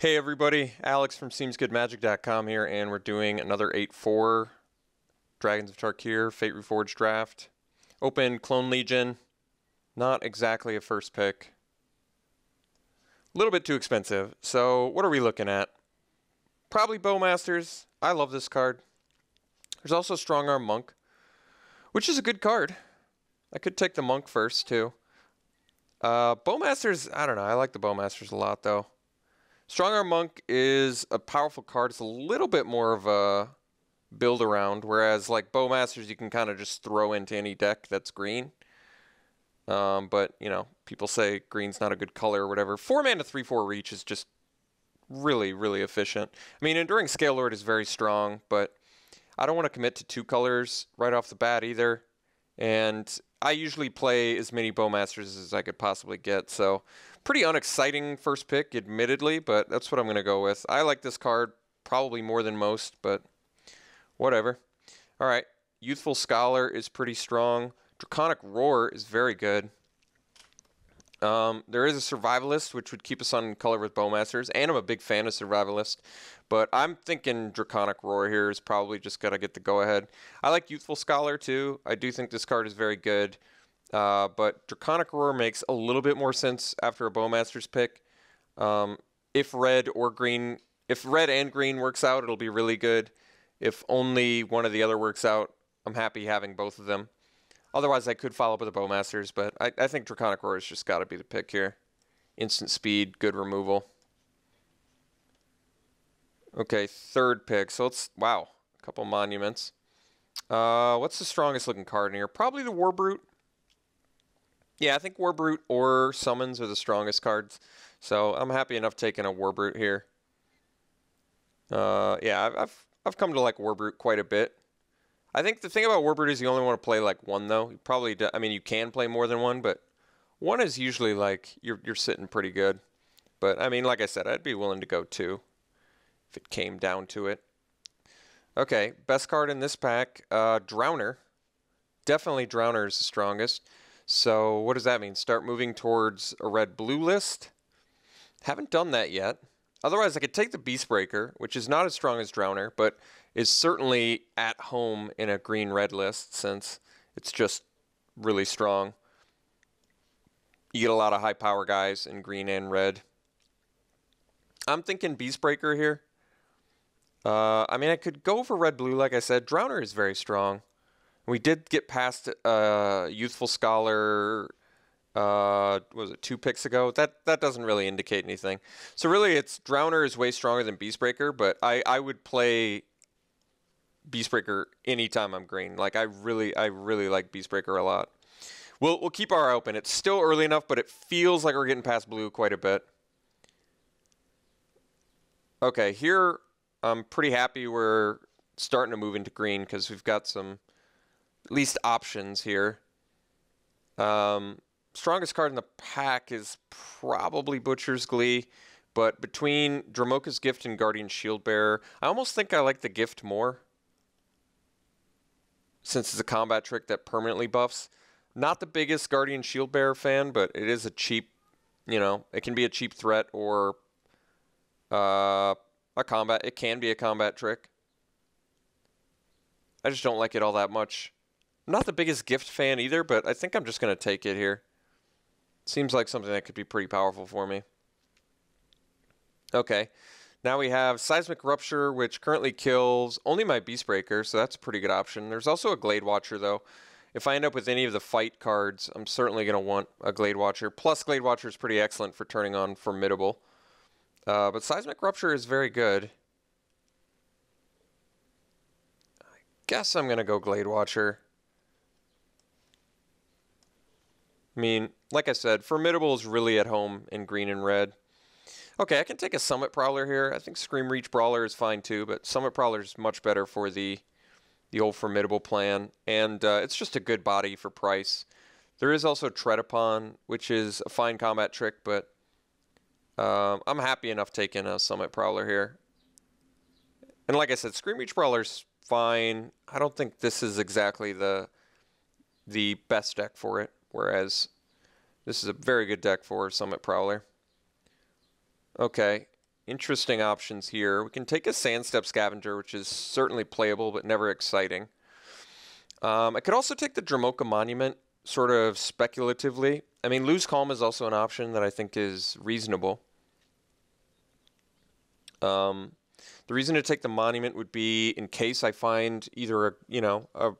Hey everybody, Alex from SeemsGoodMagic.com here, and we're doing another 8-4 Dragons of Tarkir Fate Reforged draft. Open Clone Legion, not exactly a first pick. A little bit too expensive, so what are we looking at? Probably Bowmasters. I love this card. There's also Strong Arm Monk, which is a good card. I could take the Monk first too. Bowmasters, I don't know, I like the Bowmasters a lot though. Strong Arm Monk is a powerful card. It's a little bit more of a build around, whereas like Bowmasters you can kind of just throw into any deck that's green. But, you know, people say green's not a good color or whatever. 4-mana 3/4 reach is just really, really efficient. I mean, Enduring Scale Lord is very strong, but I don't want to commit to 2 colors right off the bat either. And I usually play as many Bowmasters as I could possibly get, so pretty unexciting first pick, admittedly, but that's what I'm going to go with. I like this card probably more than most, but whatever. All right, Youthful Scholar is pretty strong. Draconic Roar is very good. There is a Survivalist, which would keep us on color with Bowmasters, and I'm a big fan of Survivalist, but I'm thinking Draconic Roar here is probably just got to get the go-ahead. I like Youthful Scholar, too. I do think this card is very good, but Draconic Roar makes a little bit more sense after a Bowmasters pick. If red and green works out, it'll be really good. If only one or the other works out, I'm happy having both of them. Otherwise, I could follow up with the Bowmasters, but I think Draconic Roar has just got to be the pick here. Instant speed, good removal. Okay, third pick. So let's, wow, a couple monuments. What's the strongest looking card in here? Probably the Warbrute. Yeah, I think Warbrute or Summons are the strongest cards. So I'm happy enough taking a Warbrute here. Yeah, I've come to like Warbrute quite a bit. I think the thing about Warbrute is you only want to play like one though. You probably do, I mean you can play more than one, but one is usually like you're sitting pretty good. But I mean, like I said, I'd be willing to go 2 if it came down to it. Okay, best card in this pack, Drowner. Definitely Drowner is the strongest. So what does that mean? Start moving towards a red-blue list? Haven't done that yet. Otherwise, I could take the Beastbreaker, which is not as strong as Drowner, but is certainly at home in a green-red list since it's just really strong. You get a lot of high-power guys in green and red. I'm thinking Beastbreaker here. I mean, I could go for red-blue, like I said. Drowner is very strong. We did get past Youthful Scholar, was it 2 picks ago? That doesn't really indicate anything. So really, it's Drowner is way stronger than Beastbreaker, but I would play Beastbreaker anytime I'm green. Like I really like Beastbreaker a lot. We'll keep our eye open. It's still early enough, but it feels like we're getting past blue quite a bit. Okay, here I'm pretty happy we're starting to move into green because we've got some at least options here. Strongest card in the pack is probably Butcher's Glee, but between Dramoka's Gift and Guardian Shieldbearer, I almost think I like the Gift more, since it's a combat trick that permanently buffs. Not the biggest Guardian Shieldbearer fan, but it is a cheap, you know, it can be a cheap threat or a combat. It can be a combat trick. I just don't like it all that much. I'm not the biggest Gift fan either, but I think I'm just going to take it here. Seems like something that could be pretty powerful for me. Okay. Now we have Seismic Rupture, which currently kills only my Beastbreaker, so that's a pretty good option. There's also a Glade Watcher, though. If I end up with any of the fight cards, I'm certainly going to want a Glade Watcher. Plus, Glade Watcher is pretty excellent for turning on Formidable. But Seismic Rupture is very good. I guess I'm going to go Glade Watcher. I mean, like I said, Formidable is really at home in green and red. Okay, I can take a Summit Prowler here. I think Scream Reach Brawler is fine too, but Summit Prowler is much better for the old Formidable plan, and it's just a good body for price. There is also Tread Upon, which is a fine combat trick, but I'm happy enough taking a Summit Prowler here. And like I said, Scream Reach Brawler's fine. I don't think this is exactly the best deck for it, whereas this is a very good deck for Summit Prowler. Okay, interesting options here. We can take a Sandstep Scavenger, which is certainly playable, but never exciting. I could also take the Dromoka Monument, sort of speculatively. I mean, Lose Calm is also an option that I think is reasonable. The reason to take the Monument would be in case I find either a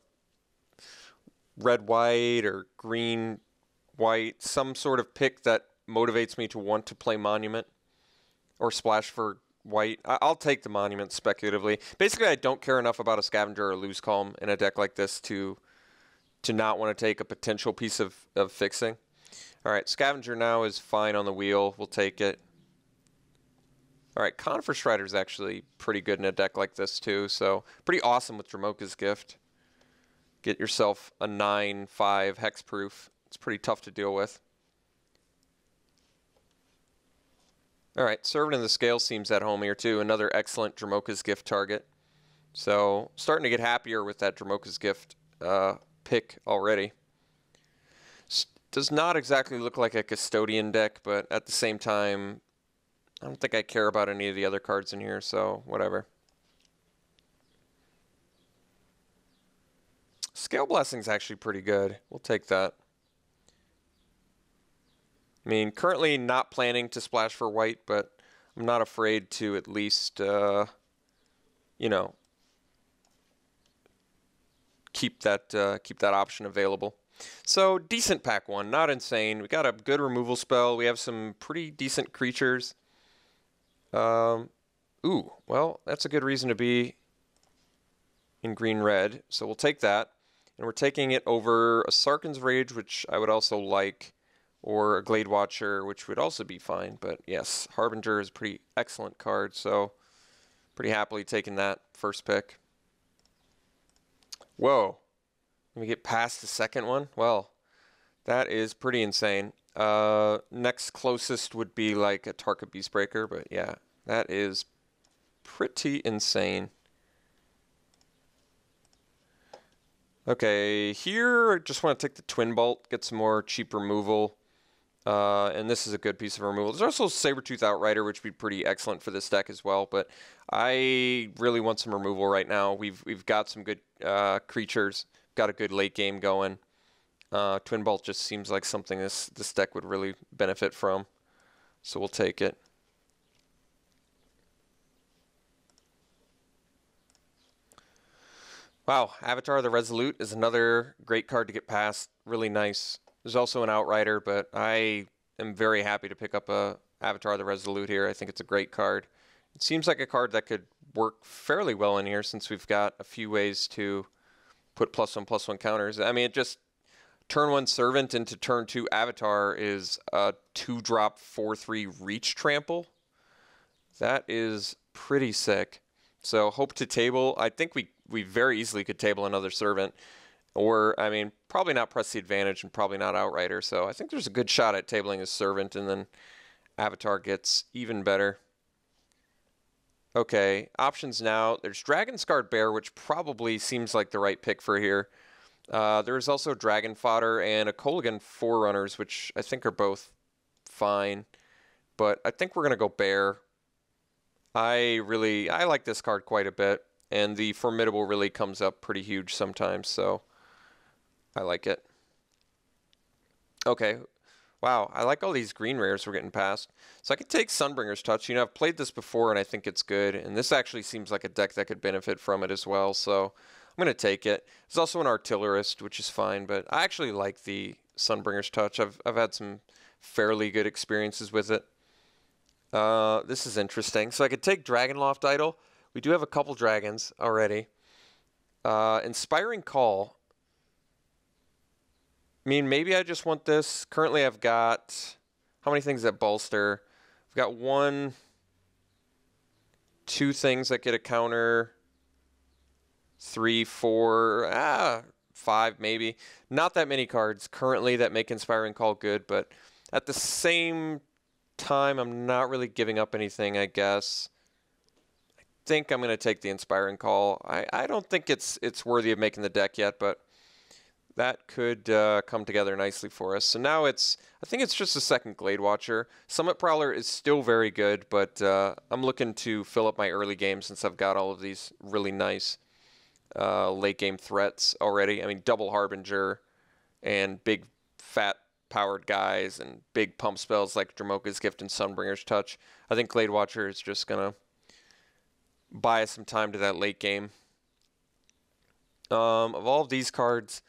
red-white or green-white, some sort of pick that motivates me to want to play Monument or splash for white. I'll take the Monument speculatively. Basically, I don't care enough about a Scavenger or Lose Calm in a deck like this to not want to take a potential piece of fixing. All right, Scavenger now is fine on the wheel. We'll take it. All right, Conifer Strider is actually pretty good in a deck like this too, so pretty awesome with Dromoka's Gift. Get yourself a 9/5 hexproof. It's pretty tough to deal with. All right, Servant in the Scale seems at home here too. Another excellent Dromoka's Gift target. So starting to get happier with that Dromoka's Gift pick already. Does not exactly look like a Custodian deck, but at the same time, I don't think I care about any of the other cards in here, so whatever. Scale Blessing's actually pretty good. We'll take that. I mean, currently not planning to splash for white, but I'm not afraid to at least, keep that option available. So decent pack one, not insane. We got a good removal spell. We have some pretty decent creatures. Ooh, well, that's a good reason to be in green-red. So we'll take that. And we're taking it over a Sarkhan's Rage, which I would also like, or a Glade Watcher, which would also be fine. But yes, Harbinger is a pretty excellent card, so pretty happily taking that first pick. Whoa. Let me get past the second one. Well, that is pretty insane. Next closest would be like a Tarkir Beastbreaker, but yeah, that is pretty insane. Okay, here I just want to take the Twin Bolt, get some more cheap removal. And this is a good piece of removal. There's also Sabertooth Outrider, which would be pretty excellent for this deck as well, but I really want some removal right now. We've got some good creatures, got a good late game going. Twin Bolt just seems like something this deck would really benefit from, so we'll take it. Wow, Avatar the Resolute is another great card to get past. Really nice. There's also an Outrider, but I am very happy to pick up a Avatar the Resolute here. I think it's a great card. It seems like a card that could work fairly well in here since we've got a few ways to put +1/+1 counters. I mean, it just turn 1 Servant into turn 2 Avatar is a 2-drop 4/3 Reach Trample. That is pretty sick. So hope to table. I think we very easily could table another Servant. Or, I mean, probably not Press the Advantage and probably not Outrider. So I think there's a good shot at tabling a Servant, and then Avatar gets even better. Okay, options now. There's Dragon Scarred Bear, which probably seems like the right pick for here. There's also Dragon Fodder and a Kolaghan Forerunners, which I think are both fine. But I think we're going to go Bear. I like this card quite a bit. And the Formidable really comes up pretty huge sometimes, so I like it. Okay. Wow, I like all these green rares we're getting past. So I could take Sunbringer's Touch. You know, I've played this before, and I think it's good. And this actually seems like a deck that could benefit from it as well, so I'm going to take it. There's also an Artillerist, which is fine, but I actually like the Sunbringer's Touch. I've had some fairly good experiences with it. This is interesting. So I could take Dragonloft Idol. We do have a couple dragons already. Inspiring Call. I mean, maybe I just want this. Currently, I've got... How many things that bolster? I've got 1, 2 things that get a counter. 3, 4... 5, maybe. Not that many cards currently that make Inspiring Call good, but at the same time, I'm not really giving up anything, I guess. I think I'm going to take the Inspiring Call. I don't think it's worthy of making the deck yet, but that could come together nicely for us. So now I think it's just a second Glade Watcher. Summit Prowler is still very good, but I'm looking to fill up my early game since I've got all of these really nice late game threats already. I mean, double Harbinger and big fat powered guys and big pump spells like Dramoka's Gift and Sunbringer's Touch. I think Glade Watcher is just going to buy us some time to that late game. Of all of these cards,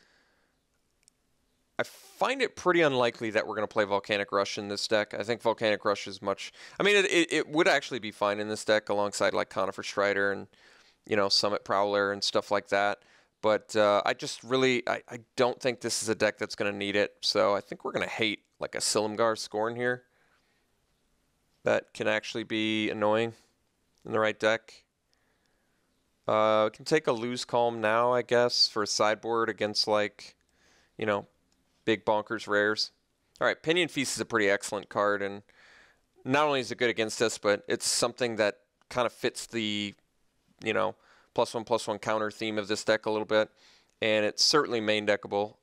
I find it pretty unlikely that we're going to play Volcanic Rush in this deck. I think Volcanic Rush is much... I mean, it would actually be fine in this deck alongside like Conifer Strider and, you know, Summit Prowler and stuff like that. But I just really... I don't think this is a deck that's going to need it. So I think we're going to hate like a Silumgar Scorn here. That can actually be annoying in the right deck. We can take a Lose Calm now, I guess, for a sideboard against, like, you know, big bonkers rares. All right, Pinion Feast is a pretty excellent card, and not only is it good against us, but it's something that kind of fits the, you know, +1/+1 counter theme of this deck a little bit, and it's certainly main deckable.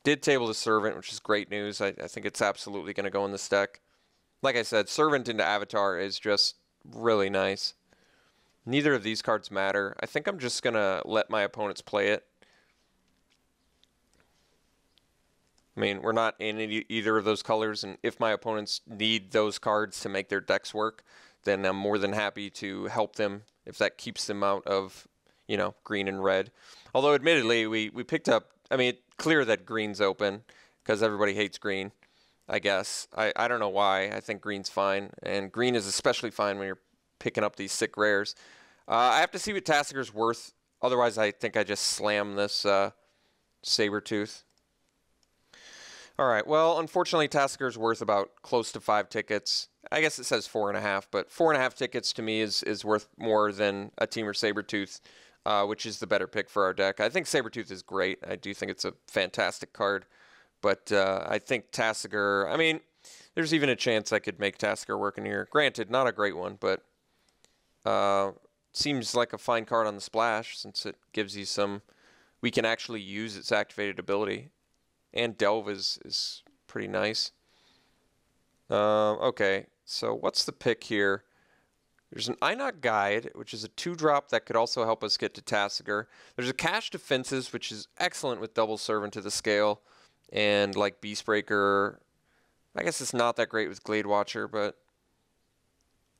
Did table the Servant, which is great news. I think it's absolutely going to go in this deck. Like I said, Servant into Avatar is just really nice. Neither of these cards matter. I think I'm just going to let my opponents play it. I mean, we're not in either of those colors, and if my opponents need those cards to make their decks work, then I'm more than happy to help them if that keeps them out of, you know, green and red. Although, admittedly, we picked up... I mean, it's clear that green's open because everybody hates green, I guess. I don't know why. I think green's fine, and green is especially fine when you're picking up these sick rares. I have to see what Tassiger's worth. Otherwise, I think I just slam this Sabertooth. All right, well, unfortunately, Tassiger's worth about close to 5 tickets. I guess it says 4.5, but 4.5 tickets to me is worth more than a Temur Sabertooth, which is the better pick for our deck. I think Sabertooth is great. I do think it's a fantastic card, but I think Tassiger, I mean, there's even a chance I could make Tassiger work in here. Granted, not a great one, but seems like a fine card on the splash since it gives you some... We can actually use its activated ability. And Delve is pretty nice. Okay, so what's the pick here? There's an Einok Guide, which is a 2-drop that could also help us get to Tassiger. There's a Cash Defenses, which is excellent with Double Servant to the Scale. And like Beastbreaker... I guess it's not that great with Glade Watcher, but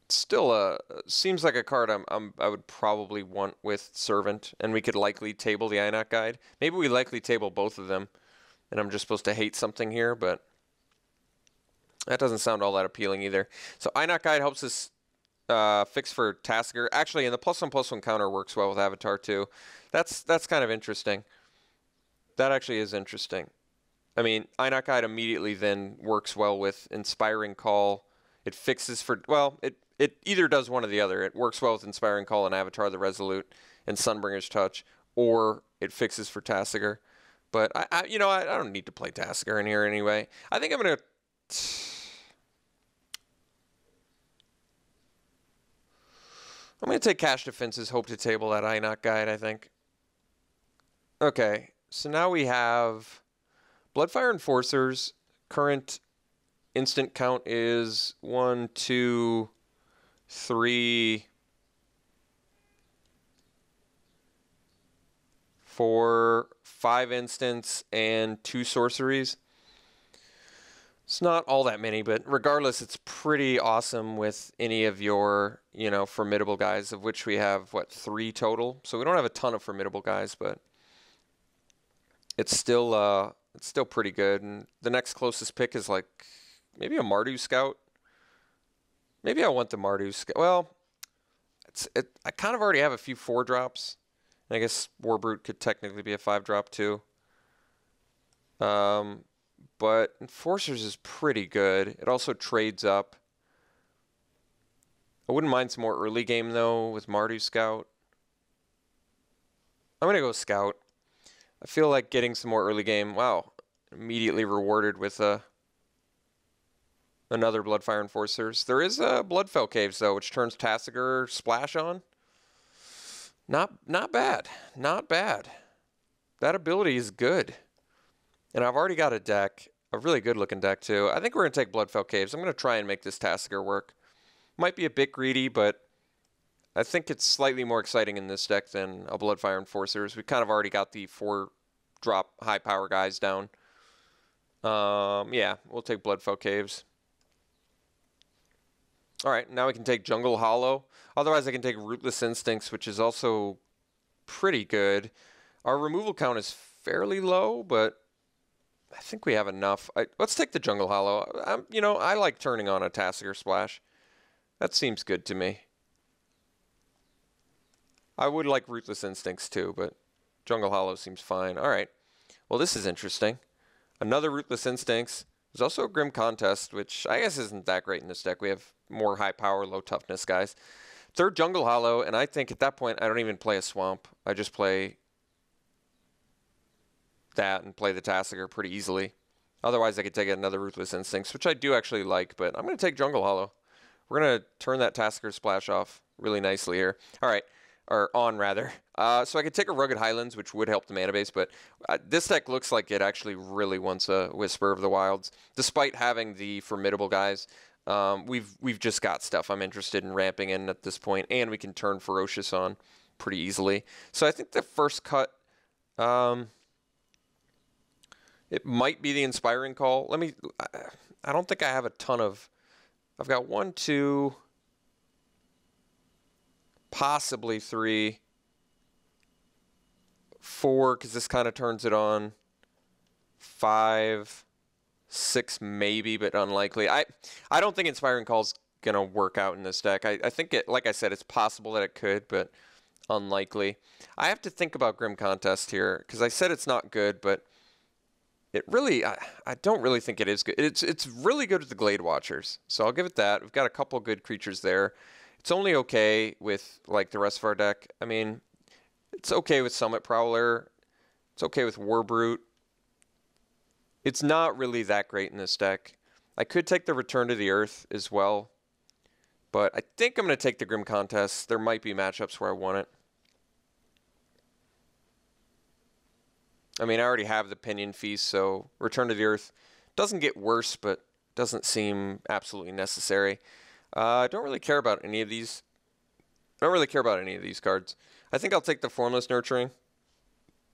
still seems like a card I would probably want with Servant, and we could likely table the Einok Guide. Maybe we likely table both of them, and I'm just supposed to hate something here, but that doesn't sound all that appealing either. So Einok Guide helps us fix for Tassiger. Actually, and the +1/+1 counter works well with Avatar too. That's kind of interesting. That actually is interesting. I mean, Einok Guide immediately then works well with Inspiring Call. It fixes for... Well, it either does one or the other. It works well with Inspiring Call and Avatar the Resolute and Sunbringer's Touch, or it fixes for Tassiger. But, I don't need to play Tassiger in here anyway. I think I'm going to take Cash Defenses, hope to table that Einok Guide, I think. Okay, so now we have Bloodfire Enforcers. Current instant count is 1, 2, 3, 4, 5 instants, and 2 sorceries. It's not all that many, but regardless, it's pretty awesome with any of your, formidable guys, of which we have, 3 total? So we don't have a ton of formidable guys, but it's still pretty good. And the next closest pick is maybe a Mardu Scout. Maybe I want the Mardu Scout. Well, I kind of already have a few 4-drops. I guess Warbrute could technically be a 5-drop too. But Enforcers is pretty good. It also trades up. I wouldn't mind some more early game though with Mardu Scout. I'm going to go Scout. I feel like getting some more early game. Wow. Immediately rewarded with another Bloodfire Enforcers. There is a Bloodfell Caves though, which turns Tassiger Splash on. Not bad. Not bad. that ability is good. And I've already got a deck, a really good looking deck too. I think we're going to take Bloodfell Caves. I'm going to try and make this Tassiger work. Might be a bit greedy, but I think it's slightly more exciting in this deck than a Bloodfire Enforcers. We kind of already got the 4-drop high power guys down. Yeah, we'll take Bloodfell Caves. Alright, now we can take Jungle Hollow. Otherwise I can take Rootless Instincts, which is also pretty good. Our removal count is fairly low, but I think we have enough. Let's take the Jungle Hollow. You know, I like turning on a Tassiger Splash. That seems good to me. I would like Rootless Instincts too, but Jungle Hollow seems fine. Alright, well this is interesting. Another Rootless Instincts. There's also a Grim Contest, which I guess isn't that great in this deck. We have more high power, low toughness guys. Third Jungle Hollow, and I think at that point I don't even play a Swamp. I just play that and play the Tassiger pretty easily. Otherwise I could take another Ruthless Instincts, which I do actually like, but I'm going to take Jungle Hollow. We're going to turn that Tassiger Splash off really nicely here. Alright, or on rather. So I could take a Rugged Highlands, which would help the mana base, but this deck looks like it actually really wants a Whisper of the Wilds. Despite having the formidable guys, we've just got stuff I'm interested in ramping in at this point, and we can turn Ferocious on pretty easily. So I think the first cut, it might be the Inspiring Call. I don't think I have a ton of, I've got 1, 2, possibly 3, 4, because this kind of turns it on, 5, 6 maybe, but unlikely. I don't think Inspiring Call's going to work out in this deck. I think it, like I said, it's possible that it could, but unlikely. I have to think about Grim Contest here, because I said it's not good, but it really, I don't really think it is good. It's really good with the Glade Watchers, so I'll give it that. We've got a couple good creatures there. It's only okay with like the rest of our deck. I mean, it's okay with Summit Prowler. It's okay with Warbrute. It's not really that great in this deck. I could take the Return to the Earth as well, but I think I'm going to take the Grim Contest. There might be matchups where I want it. I mean, I already have the Pinion Feast, so Return to the Earth doesn't get worse, but doesn't seem absolutely necessary. I don't really care about any of these. I don't really care about any of these cards. I think I'll take the Formless Nurturing.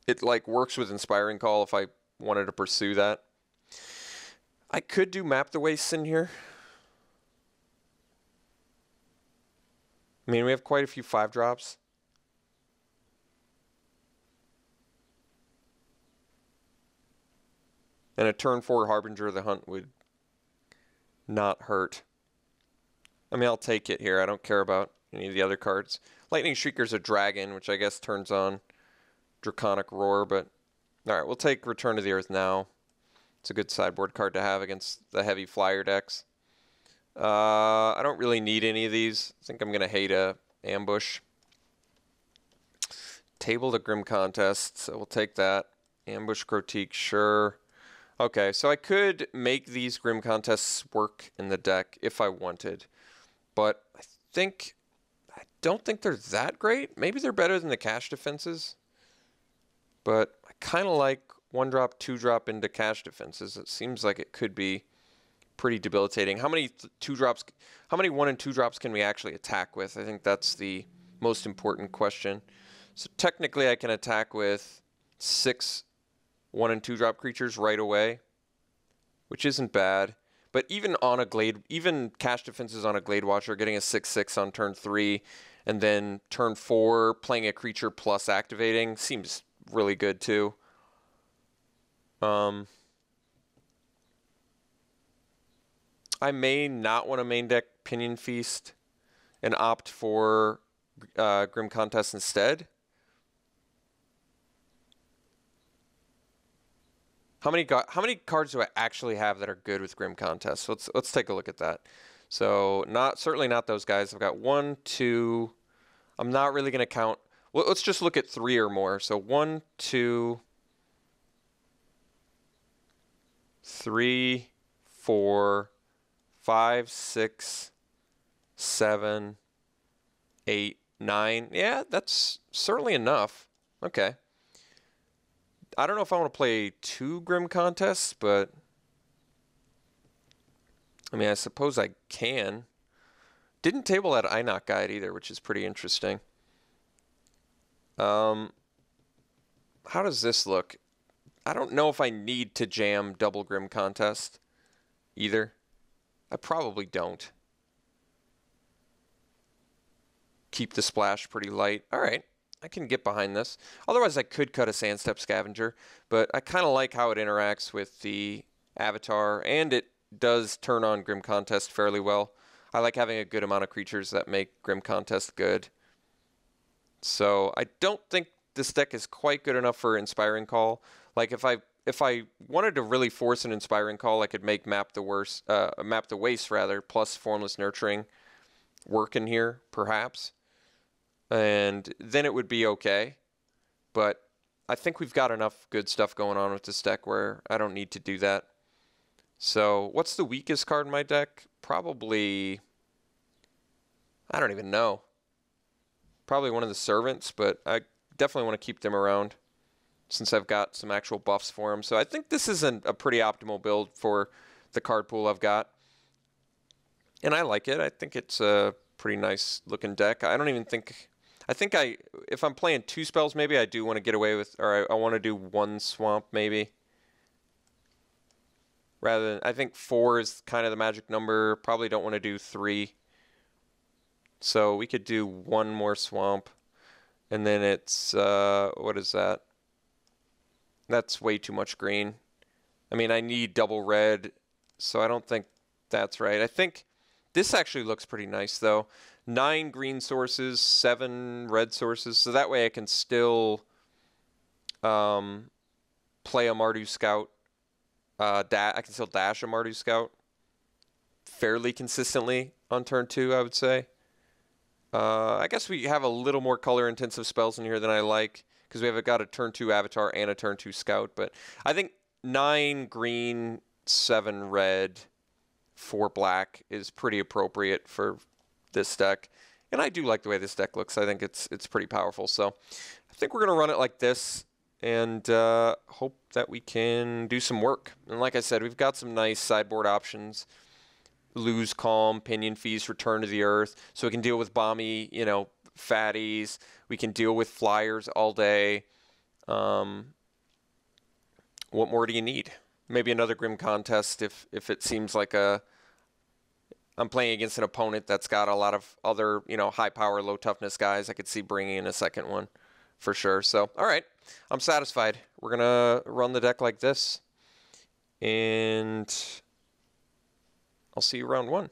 It like works with Inspiring Call if I wanted to pursue that. I could do Map the Wastes in here. I mean, we have quite a few 5-drops. And a turn 4 Harbinger of the Hunt would not hurt. I mean, I'll take it here. I don't care about any of the other cards. Lightning Shrieker's a dragon, which I guess turns on Draconic Roar, but alright, we'll take Return to the Earth now. It's a good sideboard card to have against the heavy flyer decks. I don't really need any of these. I think I'm going to hate a Ambush. Table the Grim Contest, so we'll take that. Ambush Crotique, sure. Okay, so I could make these Grim Contests work in the deck if I wanted. But I don't think they're that great. Maybe they're better than the Cash Defenses. But I kind of like 1-drop, 2-drop into Cash Defenses. It seems like it could be pretty debilitating. How many 2-drops, how many 1 and 2-drops can we actually attack with? I think that's the most important question. So technically I can attack with 6 1 and 2-drop creatures right away, which isn't bad. But even on a Glade, even Cash Defenses on a Glade Watcher, getting a 6/6 on turn 3, and then turn 4 playing a creature plus activating seems really good too. I may not want to main deck Pinion Feast and opt for Grim Contest instead. How many cards do I actually have that are good with Grim Contest? So let's take a look at that. So certainly not those guys. I've got 1, 2. I'm not really going to count. Well, let's just look at 3 or more. So 1, 2, 3, 4, 5, 6, 7, 8, 9. Yeah, that's certainly enough. Okay. I don't know if I want to play 2 Grim Contests, but I mean, I suppose I can. Didn't table that INOC guide either, which is pretty interesting. How does this look? I don't know if I need to jam double Grim Contest either. I probably don't. Keep the splash pretty light. All right, I can get behind this. Otherwise, I could cut a Sandstep Scavenger, but I kind of like how it interacts with the avatar, and it does turn on Grim Contest fairly well. I like having a good amount of creatures that make Grim Contest good. So I don't think this deck is quite good enough for Inspiring Call. Like if I wanted to really force an Inspiring Call, I could make Map the Waste rather, plus Formless Nurturing work in here, perhaps. And then it would be okay. But I think we've got enough good stuff going on with this deck where I don't need to do that. So what's the weakest card in my deck? Probably, I don't even know. Probably one of the Servants, but I definitely want to keep them around since I've got some actual buffs for them. So I think this is a pretty optimal build for the card pool I've got. And I like it. I think it's a pretty nice looking deck. I don't even think... if I'm playing 2 spells, maybe I do want to get away with... Or I want to do 1 swamp, maybe. Rather than... I think 4 is kind of the magic number. Probably don't want to do 3. So we could do 1 more swamp. And then it's... what is that? That's way too much green. I mean, I need double red, so I don't think that's right. I think this actually looks pretty nice, though. 9 green sources, 7 red sources, so that way I can still play a Mardu Scout. I can still dash a Mardu Scout fairly consistently on turn 2, I would say. I guess we have a little more color-intensive spells in here than I like, because we've got a turn 2 Avatar and a turn 2 Scout. But I think 9 green, 7 red, 4 black is pretty appropriate for this deck. And I do like the way this deck looks. I think it's pretty powerful. So I think we're going to run it like this and hope that we can do some work. And like I said, we've got some nice sideboard options. Lose Calm, Pinion Feast, Return to the Earth. So we can deal with Bomby, fatties. We can deal with flyers all day. What more do you need? Maybe another Grim Contest if it seems like I'm playing against an opponent that's got a lot of other, high power, low toughness guys. I could see bringing in a second one for sure. So, all right, I'm satisfied. We're going to run the deck like this. And I'll see you round 1.